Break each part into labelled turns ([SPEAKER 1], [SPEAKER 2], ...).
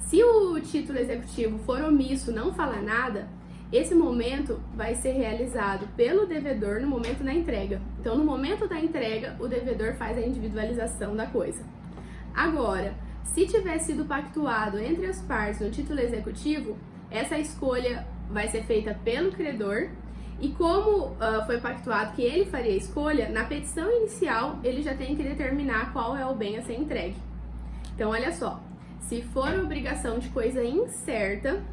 [SPEAKER 1] Se o título executivo for omisso, não falar nada, esse momento vai ser realizado pelo devedor no momento da entrega. Então, no momento da entrega, o devedor faz a individualização da coisa. Agora, se tiver sido pactuado entre as partes no título executivo, essa escolha vai ser feita pelo credor. E como foi pactuado que ele faria a escolha, na petição inicial ele já tem que determinar qual é o bem a ser entregue. Então, olha só, se for obrigação de coisa incerta,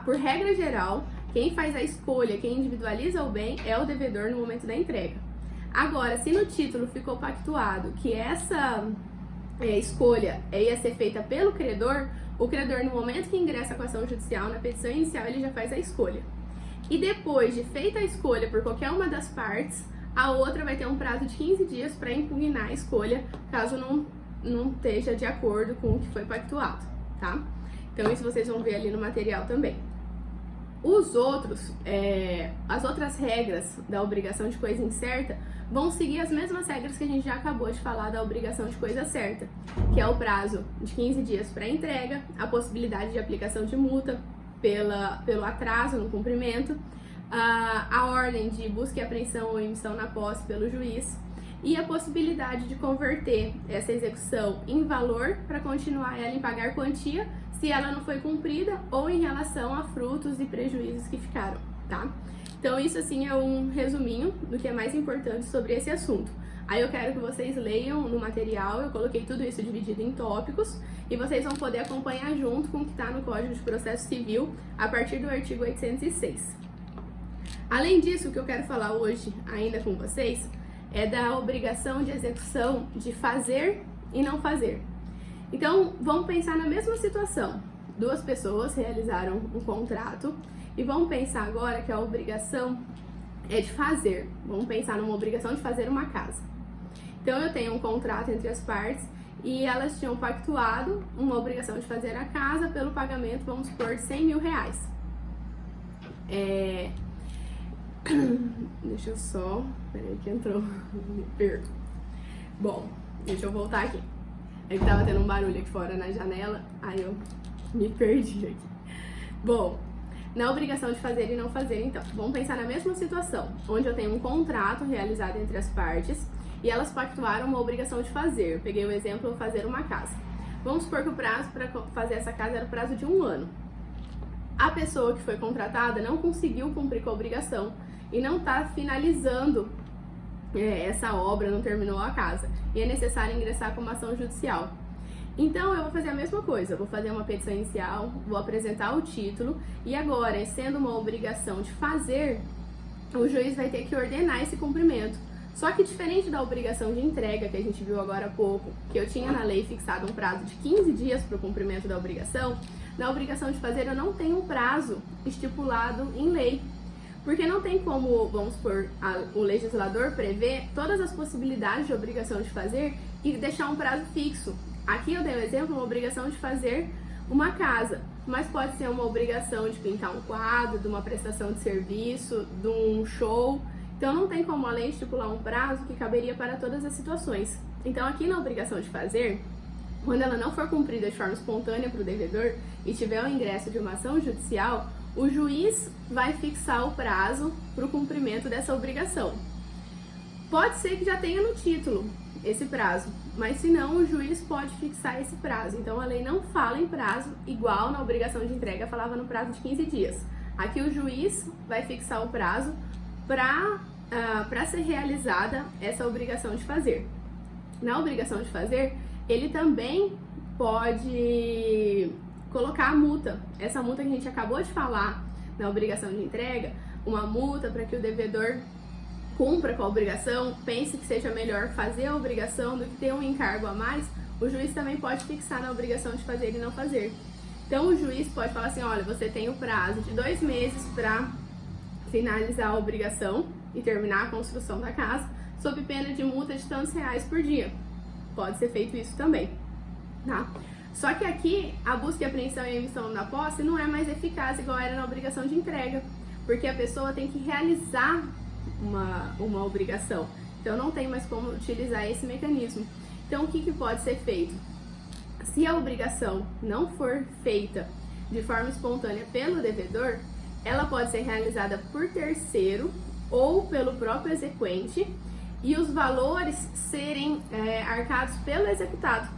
[SPEAKER 1] por regra geral, quem faz a escolha, quem individualiza o bem é o devedor no momento da entrega. Agora, se no título ficou pactuado que essa escolha ia ser feita pelo credor, o credor, no momento que ingressa com a ação judicial, na petição inicial, ele já faz a escolha. E depois de feita a escolha por qualquer uma das partes, a outra vai ter um prazo de 15 dias para impugnar a escolha, caso não esteja de acordo com o que foi pactuado, tá? Então isso vocês vão ver ali no material também. As outras regras da obrigação de coisa incerta vão seguir as mesmas regras que a gente já acabou de falar da obrigação de coisa certa, que é o prazo de 15 dias para entrega, a possibilidade de aplicação de multa pelo atraso no cumprimento, a ordem de busca e apreensão ou emissão na posse pelo juiz e a possibilidade de converter essa execução em valor para continuar ela em pagar quantia se ela não foi cumprida ou em relação a frutos e prejuízos que ficaram, tá? Então isso assim é um resuminho do que é mais importante sobre esse assunto. Aí eu quero que vocês leiam no material, eu coloquei tudo isso dividido em tópicos e vocês vão poder acompanhar junto com o que está no Código de Processo Civil a partir do artigo 806. Além disso, o que eu quero falar hoje ainda com vocês é da obrigação de execução de fazer e não fazer. Então, vamos pensar na mesma situação. Duas pessoas realizaram um contrato e vamos pensar agora que a obrigação é de fazer. Vamos pensar numa obrigação de fazer uma casa. Então, eu tenho um contrato entre as partes e elas tinham pactuado uma obrigação de fazer a casa pelo pagamento, vamos supor, de 100 mil reais. Deixa eu só... Peraí que entrou, me perco. Bom, deixa eu voltar aqui. É que tava tendo um barulho aqui fora na janela, aí eu me perdi aqui. Bom, na obrigação de fazer e não fazer, então, vamos pensar na mesma situação, onde eu tenho um contrato realizado entre as partes e elas pactuaram uma obrigação de fazer. Eu peguei o exemplo de fazer uma casa. Vamos supor que o prazo para fazer essa casa era o prazo de 1 ano. A pessoa que foi contratada não conseguiu cumprir com a obrigação e não está finalizando essa obra, não terminou a casa, e é necessário ingressar com uma ação judicial. Então eu vou fazer a mesma coisa, eu vou fazer uma petição inicial, vou apresentar o título, e agora, sendo uma obrigação de fazer, o juiz vai ter que ordenar esse cumprimento. Só que diferente da obrigação de entrega, que a gente viu agora há pouco, que eu tinha na lei fixado um prazo de 15 dias para o cumprimento da obrigação, na obrigação de fazer eu não tenho um prazo estipulado em lei. Porque não tem como, vamos supor, o legislador prever todas as possibilidades de obrigação de fazer e deixar um prazo fixo. Aqui eu dei um exemplo, uma obrigação de fazer uma casa, mas pode ser uma obrigação de pintar um quadro, de uma prestação de serviço, de um show. Então não tem como a lei estipular um prazo que caberia para todas as situações. Então aqui na obrigação de fazer, quando ela não for cumprida de forma espontânea para o devedor e tiver o ingresso de uma ação judicial, o juiz vai fixar o prazo para o cumprimento dessa obrigação. Pode ser que já tenha no título esse prazo, mas se não, o juiz pode fixar esse prazo. Então a lei não fala em prazo, igual na obrigação de entrega falava no prazo de 15 dias. Aqui o juiz vai fixar o prazo para ser realizada essa obrigação de fazer. Na obrigação de fazer, ele também pode colocar a multa, essa multa que a gente acabou de falar na obrigação de entrega, uma multa para que o devedor cumpra com a obrigação, pense que seja melhor fazer a obrigação do que ter um encargo a mais, o juiz também pode fixar na obrigação de fazer e não fazer. Então o juiz pode falar assim, olha, você tem o prazo de 2 meses para finalizar a obrigação e terminar a construção da casa, sob pena de multa de tantos reais por dia. Pode ser feito isso também, tá? Só que aqui, a busca e apreensão e emissão na posse não é mais eficaz igual era na obrigação de entrega, porque a pessoa tem que realizar uma obrigação. Então não tem mais como utilizar esse mecanismo. Então o que pode ser feito? Se a obrigação não for feita de forma espontânea pelo devedor, ela pode ser realizada por terceiro ou pelo próprio exequente e os valores serem arcados pelo executado.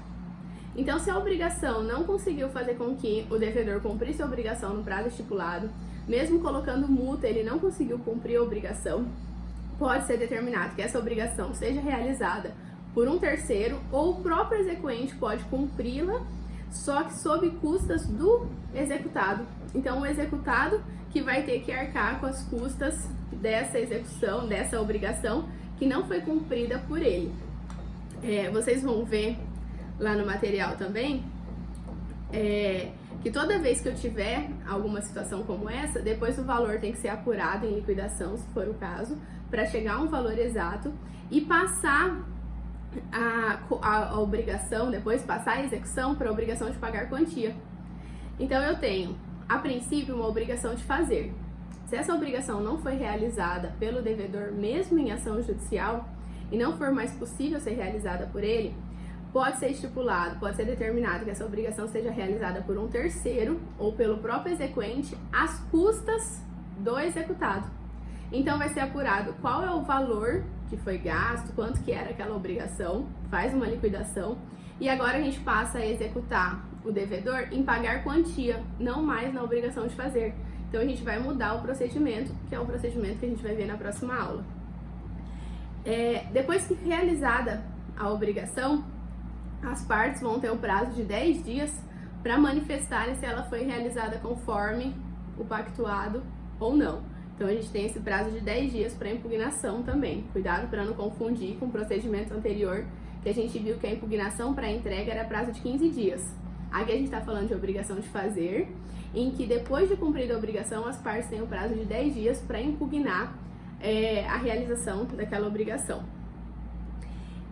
[SPEAKER 1] Então, se a obrigação não conseguiu fazer com que o devedor cumprisse a obrigação no prazo estipulado, mesmo colocando multa, ele não conseguiu cumprir a obrigação, pode ser determinado que essa obrigação seja realizada por um terceiro ou o próprio exequente pode cumpri-la, só que sob custas do executado. Então, o executado que vai ter que arcar com as custas dessa execução, dessa obrigação que não foi cumprida por ele. Vocês vão ver lá no material também que toda vez que eu tiver alguma situação como essa, depois o valor tem que ser apurado em liquidação, se for o caso, para chegar a um valor exato e passar a obrigação, depois passar a execução para a obrigação de pagar quantia. Então eu tenho, a princípio, uma obrigação de fazer. Se essa obrigação não foi realizada pelo devedor, mesmo em ação judicial, e não for mais possível ser realizada por ele, pode ser estipulado, pode ser determinado que essa obrigação seja realizada por um terceiro ou pelo próprio exequente às custas do executado. Então vai ser apurado qual é o valor que foi gasto, quanto que era aquela obrigação, faz uma liquidação e agora a gente passa a executar o devedor em pagar quantia, não mais na obrigação de fazer. Então a gente vai mudar o procedimento, que é o procedimento que a gente vai ver na próxima aula. Depois que realizada a obrigação, as partes vão ter o prazo de 10 dias para manifestarem se ela foi realizada conforme o pactuado ou não. Então a gente tem esse prazo de 10 dias para impugnação também. Cuidado para não confundir com o procedimento anterior, que a gente viu que a impugnação para entrega era prazo de 15 dias. Aqui a gente está falando de obrigação de fazer, em que depois de cumprida a obrigação, as partes têm o prazo de 10 dias para impugnar a realização daquela obrigação.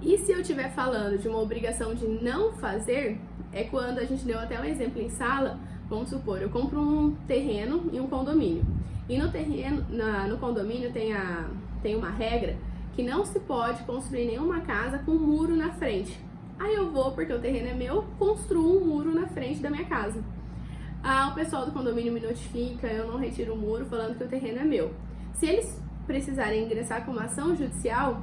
[SPEAKER 1] E se eu estiver falando de uma obrigação de não fazer, é quando a gente deu até um exemplo em sala, vamos supor, eu compro um terreno e um condomínio. E no terreno, no condomínio tem uma regra que não se pode construir nenhuma casa com um muro na frente. Aí eu vou, porque o terreno é meu, construo um muro na frente da minha casa. O pessoal do condomínio me notifica, eu não retiro o muro falando que o terreno é meu. Se eles precisarem ingressar com uma ação judicial,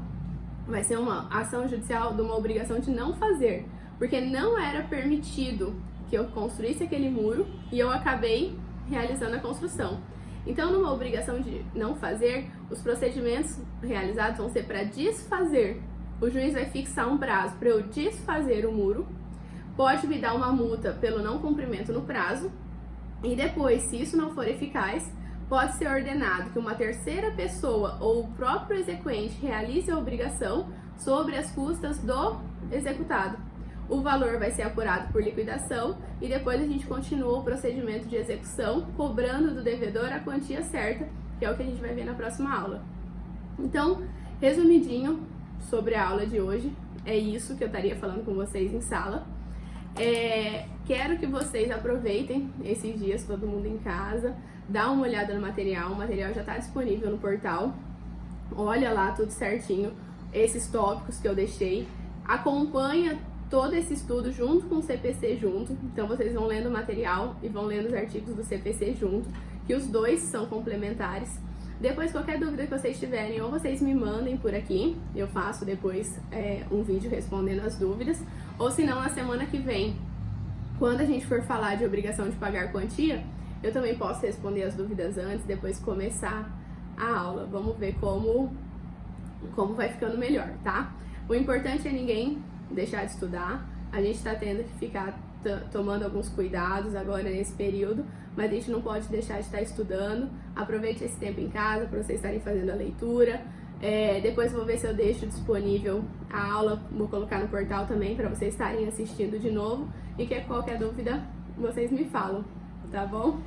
[SPEAKER 1] vai ser uma ação judicial de uma obrigação de não fazer, porque não era permitido que eu construísse aquele muro e eu acabei realizando a construção. Então, numa obrigação de não fazer, os procedimentos realizados vão ser para desfazer. O juiz vai fixar um prazo para eu desfazer o muro, pode me dar uma multa pelo não cumprimento no prazo, e depois, se isso não for eficaz, pode ser ordenado que uma terceira pessoa ou o próprio exequente realize a obrigação sobre as custas do executado. O valor vai ser apurado por liquidação e depois a gente continua o procedimento de execução, cobrando do devedor a quantia certa, que é o que a gente vai ver na próxima aula. Então, resumidinho sobre a aula de hoje, é isso que eu estaria falando com vocês em sala. Quero que vocês aproveitem esses dias, todo mundo em casa, dá uma olhada no material, o material já está disponível no portal, olha lá tudo certinho, esses tópicos que eu deixei, acompanha todo esse estudo junto com o CPC junto, então vocês vão lendo o material e vão lendo os artigos do CPC junto, que os dois são complementares. Depois, qualquer dúvida que vocês tiverem, ou vocês me mandem por aqui, eu faço depois um vídeo respondendo as dúvidas, ou se não, na semana que vem, quando a gente for falar de obrigação de pagar quantia, eu também posso responder as dúvidas antes, depois começar a aula. Vamos ver como vai ficando melhor, tá? O importante é ninguém deixar de estudar, a gente tá tendo que ficar tomando alguns cuidados agora nesse período, mas a gente não pode deixar de estar estudando. Aproveite esse tempo em casa para vocês estarem fazendo a leitura. Depois vou ver se eu deixo disponível a aula, vou colocar no portal também para vocês estarem assistindo de novo, e que qualquer dúvida vocês me falam, tá bom?